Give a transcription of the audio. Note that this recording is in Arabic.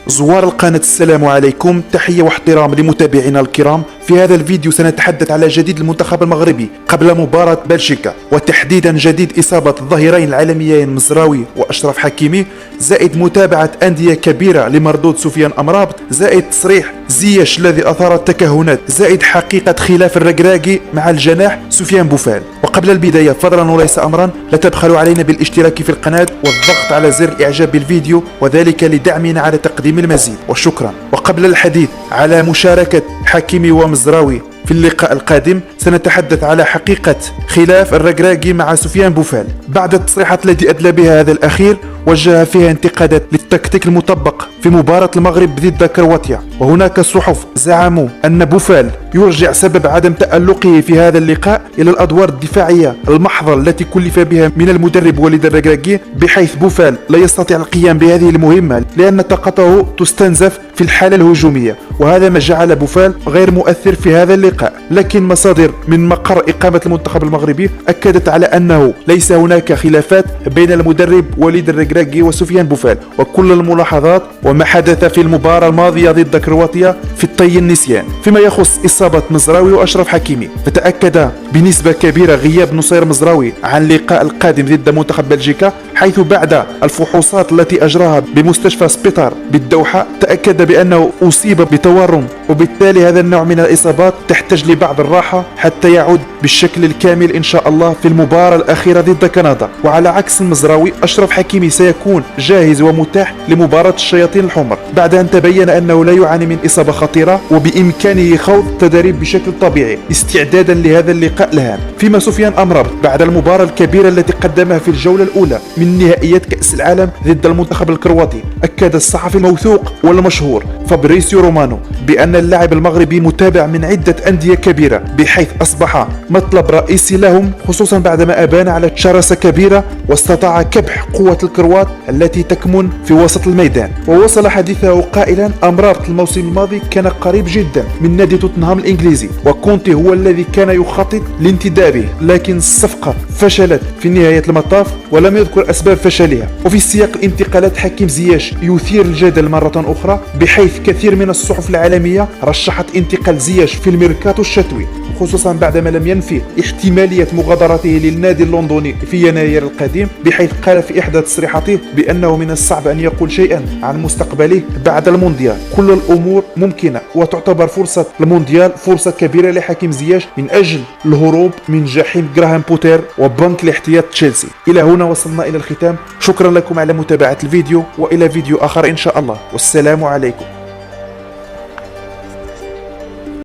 زوار القناة السلام عليكم، تحية واحترام لمتابعينا الكرام. في هذا الفيديو سنتحدث على جديد المنتخب المغربي قبل مباراة بلجيكا، وتحديدا جديد إصابة الظهيرين العالميين مزراوي وأشرف حكيمي، زائد متابعة أندية كبيرة لمردود سفيان أمرابط، زائد تصريح زياش الذي أثار التكهنات، زائد حقيقة خلاف الركراكي مع الجناح سفيان بوفال. وقبل البداية فضلا وليس أمرا، لا تبخلوا علينا بالاشتراك في القناة والضغط على زر الإعجاب بالفيديو، وذلك لدعمنا على تقديم المزيد، وشكرا. وقبل الحديث على مشاركة حكيمي ومزراوي في اللقاء القادم، سنتحدث على حقيقة خلاف الركراكي مع سفيان بوفال بعد التصريحات التي أدلى بها هذا الأخير، وجه فيها انتقادات للتكتيك المطبق في مباراة المغرب ضد كرواتيا. وهناك صحف زعموا أن بوفال يرجع سبب عدم تألقه في هذا اللقاء إلى الأدوار الدفاعية المحضة التي كلف بها من المدرب وليد الركراكي، بحيث بوفال لا يستطيع القيام بهذه المهمة لأن طاقته تستنزف في الحالة الهجومية، وهذا ما جعل بوفال غير مؤثر في هذا اللقاء. لكن مصادر من مقر إقامة المنتخب المغربي أكدت على أنه ليس هناك خلافات بين المدرب وليد الركراكي وسفيان بوفال، وكل الملاحظات وما حدث في المباراة الماضية ضد كرواتيا في الطي النسيان. فيما يخص إصابة مزراوي وأشرف حكيمي، فتأكد بنسبة كبيرة غياب نصير مزراوي عن اللقاء القادم ضد منتخب بلجيكا، حيث بعد الفحوصات التي أجراها بمستشفى سبيطار بالدوحة تأكد بأنه أصيب بتورم، وبالتالي هذا النوع من الإصابات تحتاج لبعض الراحة حتى يعود بالشكل الكامل إن شاء الله في المباراة الأخيرة ضد كندا. وعلى عكس المزراوي، أشرف حكيمي سيكون جاهز ومتاح لمباراة الشياطين الحمر بعد أن تبين أنه لا يعاني من إصابة خطيرة، وبإمكانه خوض التدريب بشكل طبيعي استعدادا لهذا اللقاء الهام. فيما سفيان أمرابط بعد المباراة الكبيرة التي قدمها في الجولة الأولى من نهائيات كأس العالم ضد المنتخب الكرواتي، أكد الصحفي الموثوق والمشهور فابريسيو رومانو بأن اللاعب المغربي متابع من عدة أندية كبيرة، بحيث أصبح مطلب رئيسي لهم، خصوصا بعدما أبان على شراسة كبيرة واستطاع كبح قوة الكروات التي تكمن في وسط الميدان. ووصل حديثه قائلا: أمرابط الموسم الماضي كان قريب جدا من نادي توتنهام الإنجليزي، وكونتي هو الذي كان يخطط لانتدابه، لكن الصفقة فشلت في نهاية المطاف، ولم يذكر أسباب فشلها. وفي سياق الانتقالات، حكيم زياش يثير الجدل مرة أخرى، بحيث كثير من الصحف العالمية رشحت انتقال زياش في الميركاتو الشتوي، خصوصا بعدما لم ينفي احتمالية مغادرته للنادي اللندني في يناير القادم، بحيث قال في إحدى تصريحاته بأنه من الصعب أن يقول شيئا عن مستقبله بعد المونديال. كل الأمور ممكنة، وتعتبر فرصة المونديال فرصة كبيرة لحكيم زياش من أجل الهروب من جحيم جراهام بوتر وبنك الاحتياط تشيلسي. إلى هنا وصلنا إلى الختام، شكرا لكم على متابعة الفيديو، وإلى فيديو آخر إن شاء الله، والسلام عليكم.